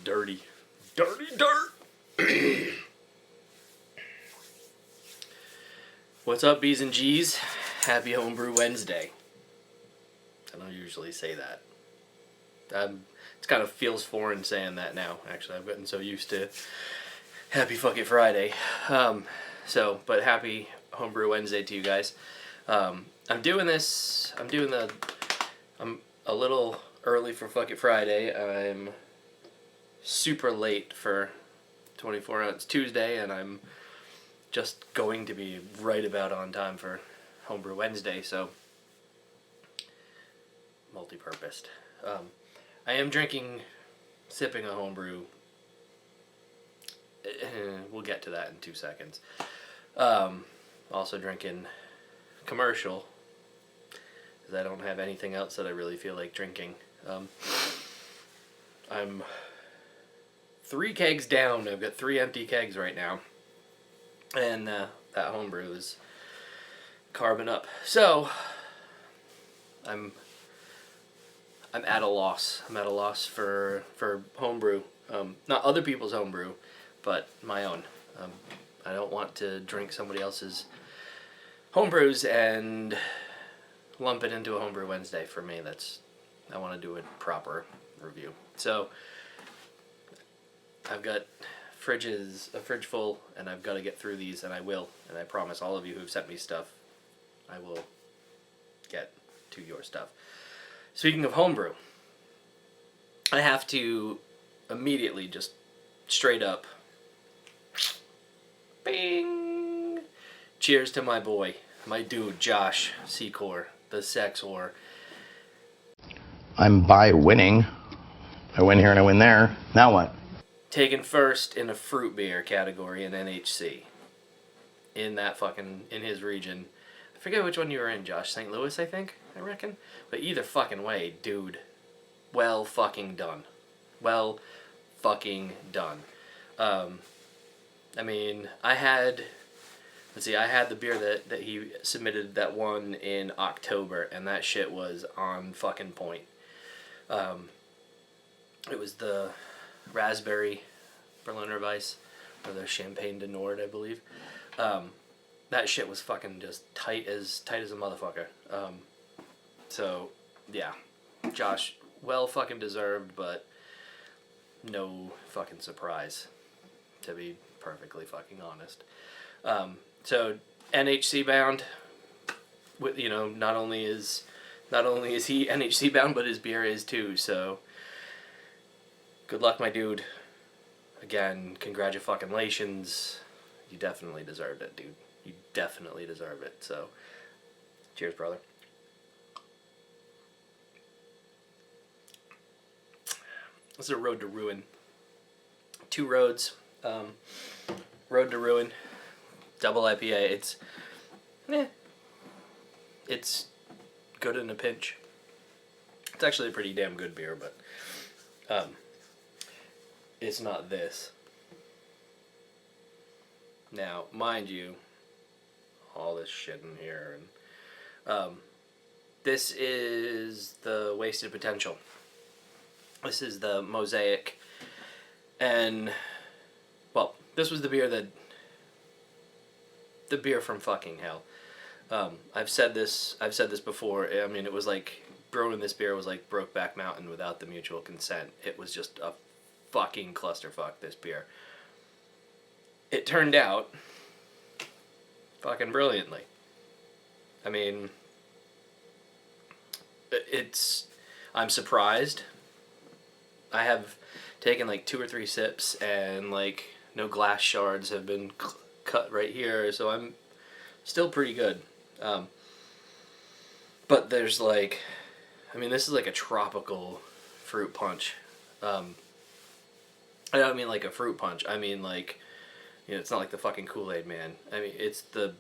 Dirty. Dirty dirt! What's up, B's and G's? Happy Homebrew Wednesday. I don't usually say that. It kind of feels foreign saying that now, actually. I've gotten so used to Happy Fucking Friday. But happy Homebrew Wednesday to you guys. I'm a little early for Fucking Friday. I'm super late for 24 Ounce Tuesday, and I'm just going to be right about on time for Homebrew Wednesday, so multi-purposed. I am sipping a homebrew. We'll get to that in 2 seconds. Also drinking commercial, because I don't have anything else that I really feel like drinking. I'm 3 kegs down. I've got 3 empty kegs right now. And that homebrew is carbon up. So, I'm at a loss. I'm at a loss for homebrew. Not other people's homebrew, but my own. I don't want to drink somebody else's homebrews and lump it into a Homebrew Wednesday. For me, I want to do a proper review. So, I've got a fridge full, and I've got to get through these, and I will. And I promise all of you who've sent me stuff, I will get to your stuff. Speaking of homebrew, I have to immediately just straight up, bing, cheers to my boy, my dude, Josh Secor, the sex whore. I'm by winning. I win here and I win there. Now what? Taken first in a fruit beer category in NHC. In his region. I forget which one you were in, Josh. St. Louis, I reckon. But either fucking way, dude. Well fucking done. Well fucking done. I had the beer that he submitted, that one in October, and that shit was on fucking point. It was the raspberry Berliner Weiss, or the Champagne de Nord, I believe. That shit was fucking just tight as a motherfucker. So, yeah. Josh, well fucking deserved, but no fucking surprise, to be perfectly fucking honest. So, NHC bound, with, not only is he NHC bound, but his beer is too, so good luck, my dude. Again, congratulations. You definitely deserved it, dude. You definitely deserve it. So, cheers, brother. This is a Road to Ruin. 2 roads. Road to Ruin. Double IPA. It's good in a pinch. It's actually a pretty damn good beer, but it's not this. Now, mind you, all this shit in here, and this is the Wasted Potential. This is the Mosaic, and this was the beer from fucking hell. I've said this before. I mean, it was like brewing this beer was like Brokeback Mountain without the mutual consent. It was just a fucking clusterfuck, this beer. It turned out fucking brilliantly. I mean, I'm surprised. I have taken like 2 or 3 sips, and like no glass shards have been cut right here, so I'm still pretty good. But there's this is like a tropical fruit punch. I don't mean like a fruit punch. I mean like, it's not like the fucking Kool-Aid Man. I mean, it's a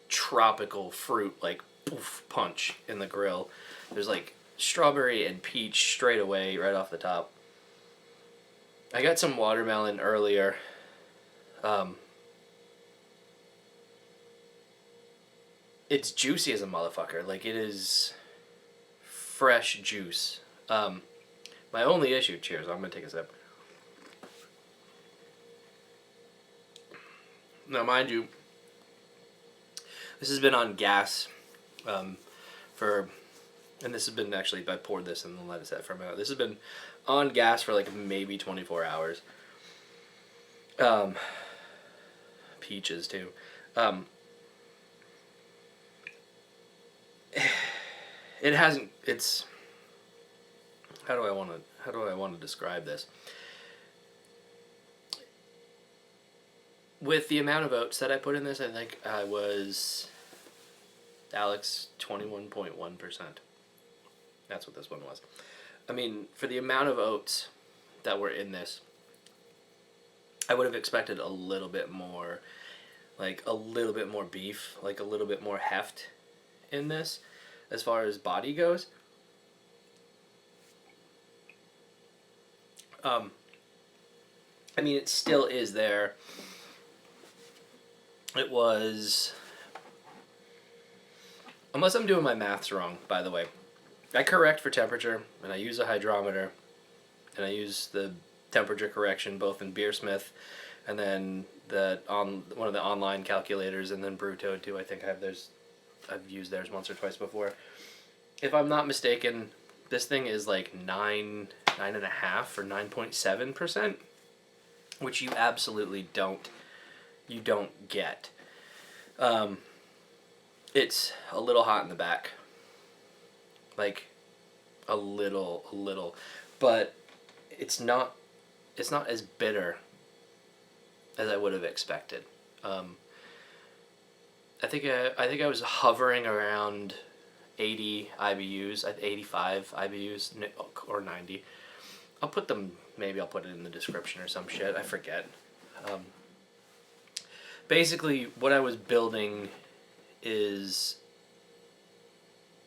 tropical fruit, like, poof, punch in the grill. There's like strawberry and peach straight away, right off the top. I got some watermelon earlier. It's juicy as a motherfucker. Like, it is fresh juice. My only issue, cheers, I'm gonna take a sip. Now, mind you, this has been on gas for, and this has been actually, I poured this and then let it set for a minute. This has been on gas for like maybe 24 hours. Peaches too. It hasn't, it's, how do I want to describe this? With the amount of oats that I put in this, I think I was, Alex, 21.1%. That's what this one was. I mean, for the amount of oats that were in this, I would have expected a little bit more, like a little bit more beef, like a little bit more heft in this as far as body goes. I mean, it still is there. It was, unless I'm doing my maths wrong, by the way, I correct for temperature, and I use a hydrometer, and I use the temperature correction both in Beersmith, and then one of the online calculators, and then Bruto too. I think I've used theirs once or twice before. If I'm not mistaken, this thing is like 9.5 or 9.7%, which you absolutely don't get. It's a little hot in the back, like a little, but it's not as bitter as I would have expected. I think I was hovering around 80 IBUs, 85 IBUs or 90. I'll put it in the description or some shit. I forget. Basically, what I was building is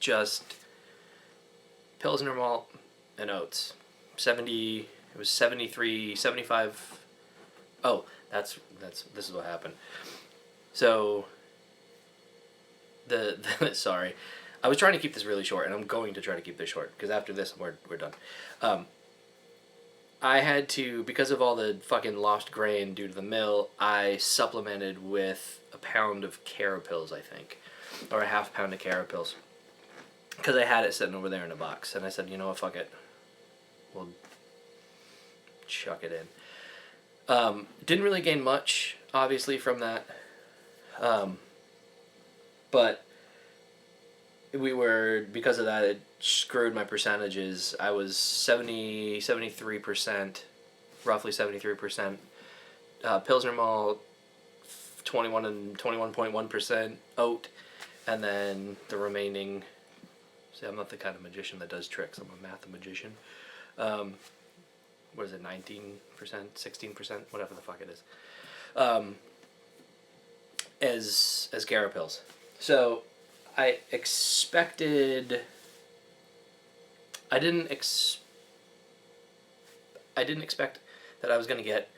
just Pilsner malt and oats. It was 73, 75. Oh, this is what happened. So, sorry. I was trying to keep this really short, and I'm going to try to keep this short, because after this, we're done. I had to, because of all the fucking lost grain due to the mill, I supplemented with a pound of Carapils, I think. Or a half pound of Carapils. Because I had it sitting over there in a box, and I said, you know what, fuck it. We'll chuck it in. Didn't really gain much, obviously, from that. But because of that, it screwed my percentages. I was 73%, roughly 73%. Pilsner malt, 21.1% oat, and then the remaining. See, I'm not the kind of magician that does tricks. I'm a math magician. What is it? 19%, 16%, whatever the fuck it is. As Carapils. So I expected. I didn't expect that I was going to get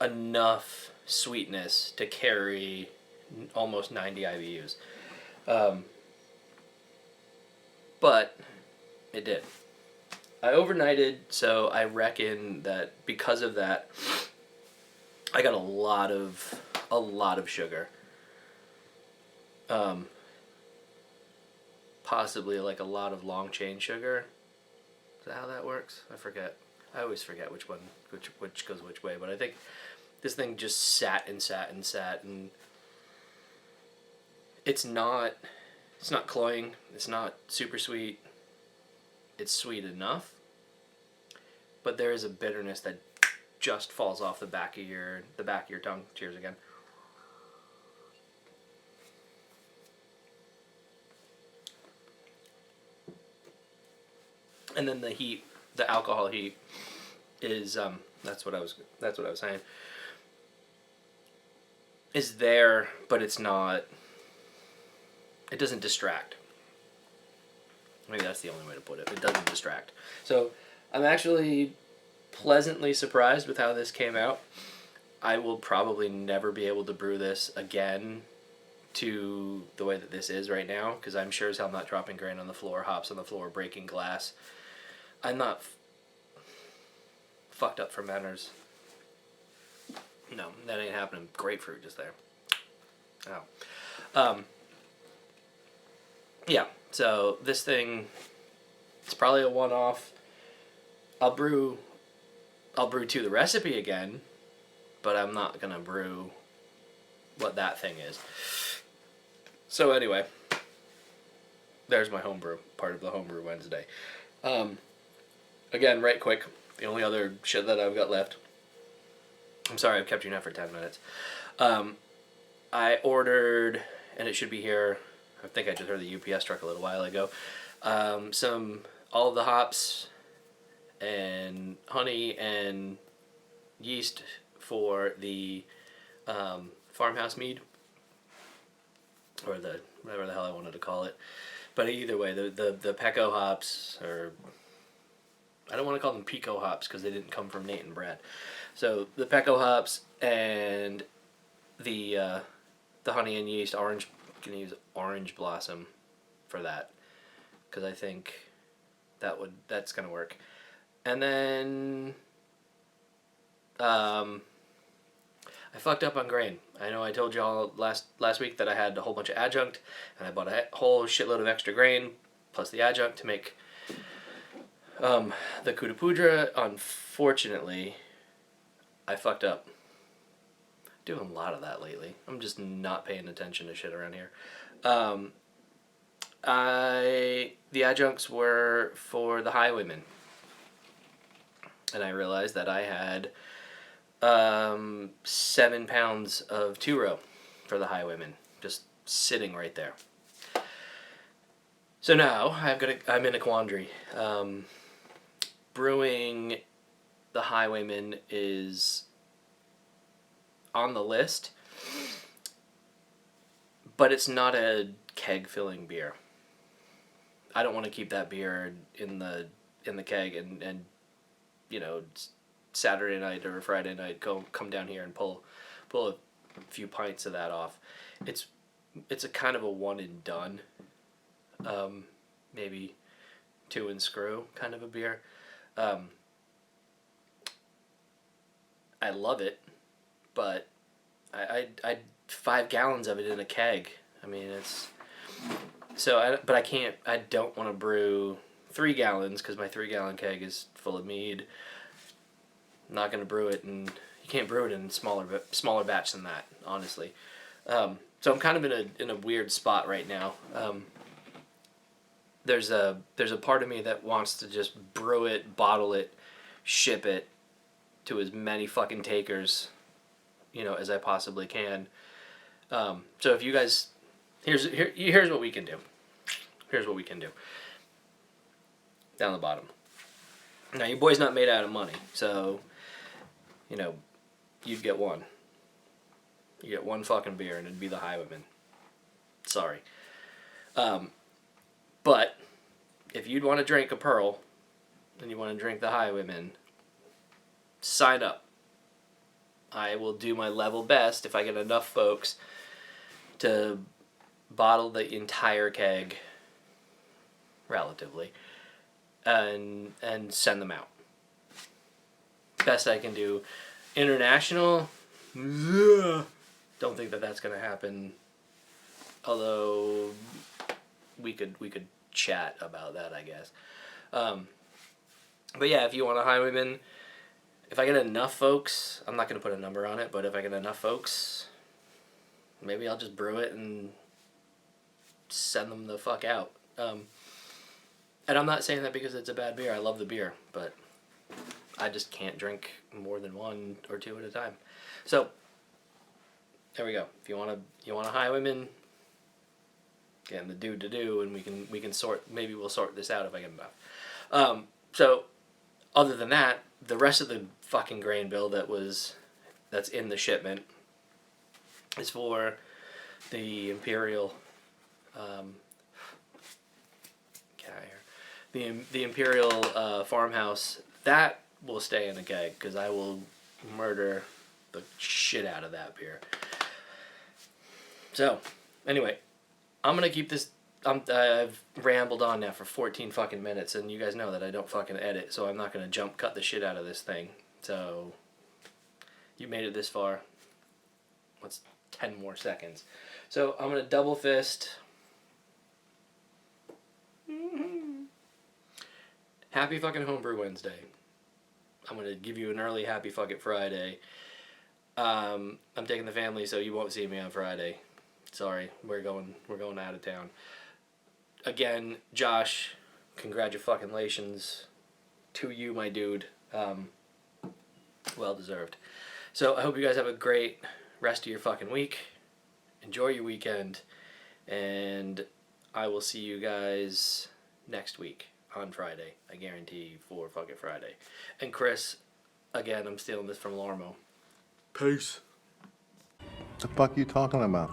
enough sweetness to carry almost 90 IBUs. But it did. I overnighted, so I reckon that because of that, I got a lot of sugar. Possibly like a lot of long chain sugar. Is that how that works? I forget. I always forget which goes which way, but I think this thing just sat, and it's not cloying, it's not super sweet. It's sweet enough, but there is a bitterness that just falls off the back of your tongue. Cheers again. And then the alcohol heat is that's what I was saying. Is there, but it's not. It doesn't distract. Maybe that's the only way to put it. It doesn't distract. So I'm actually pleasantly surprised with how this came out. I will probably never be able to brew this again to the way that this is right now, because I'm sure as hell not dropping grain on the floor, hops on the floor, breaking glass. I'm not fucked up for manners. No, that ain't happening. Grapefruit just there. Ow. Yeah, so this thing, it's probably a one-off. I'll brew to the recipe again, but I'm not gonna brew what that thing is. So anyway, there's my homebrew, part of the Homebrew Wednesday. Again, right quick, the only other shit that I've got left. I'm sorry I've kept you now for 10 minutes. I ordered, and it should be here, I think I just heard the UPS truck a little while ago, all of the hops and honey and yeast for the farmhouse mead, or the whatever the hell I wanted to call it. But either way, the Pecco hops, or I don't want to call them Pico hops because they didn't come from Nate and Brad. So the Pecco hops and the honey and yeast, orange. Can use Orange Blossom for that because I think that's gonna work. And then I fucked up on grain. I know I told y'all last week that I had a whole bunch of adjunct, and I bought a whole shitload of extra grain plus the adjunct to make the Kuda Pudra. Unfortunately, I fucked up. Doing a lot of that lately. I'm just not paying attention to shit around here. The adjuncts were for the Highwaymen, and I realized that I had 7 pounds of 2-row for the Highwaymen, just sitting right there. So now I'm in a quandary. Brewing the Highwaymen is on the list, but it's not a keg filling beer. I don't want to keep that beer in the keg and you know, Saturday night or Friday night come down here and pull a few pints of that off. It's a kind of a one and done, maybe 2 and screw kind of a beer. I love it, but I 5 gallons of it in a keg. I mean, it's so. I don't want to brew 3 gallons because my 3-gallon keg is full of mead. I'm not gonna brew it, and you can't brew it in smaller batch than that, honestly. So I'm kind of in a weird spot right now. There's a part of me that wants to just brew it, bottle it, ship it to as many fucking takers, as I possibly can. So if you guys, here's what we can do. Here's what we can do. Down the bottom. Now your boy's not made out of money, so you'd get one. You get one fucking beer, and it'd be the Highwayman. Sorry. But if you'd want to drink a Pearl, and you want to drink the Highwayman, sign up. I will do my level best if I get enough folks to bottle the entire keg, relatively, and send them out. Best I can do. International, don't think that's going to happen. Although we could chat about that, I guess. But yeah, if you want a Highwayman, if I get enough folks, I'm not going to put a number on it, but if I get enough folks, maybe I'll just brew it and send them the fuck out. And I'm not saying that because it's a bad beer. I love the beer, but I just can't drink more than 1 or 2 at a time. So there we go. If you want a Highwayman, getting the dude to do, and we can sort. Maybe we'll sort this out if I get enough. So other than that, the rest of the fucking grain bill that's in the shipment is for the Imperial. Get out of here. The Imperial farmhouse, that will stay in a keg because I will murder the shit out of that beer. So anyway, I'm gonna keep this. I've rambled on now for 14 fucking minutes, and you guys know that I don't fucking edit, so I'm not gonna cut the shit out of this thing. So you made it this far. 10 more seconds. So I'm going to double fist. Happy fucking Homebrew Wednesday. I'm going to give you an early happy fucking Friday. I'm taking the family, so you won't see me on Friday. Sorry, we're going out of town. Again, Josh, congratulations to you, my dude. Well deserved. So I hope you guys have a great rest of your fucking week. Enjoy your weekend, and I will see you guys next week on Friday. I guarantee for fucking Friday. And Chris, again, I'm stealing this from Larmo. Peace. The fuck you talking about?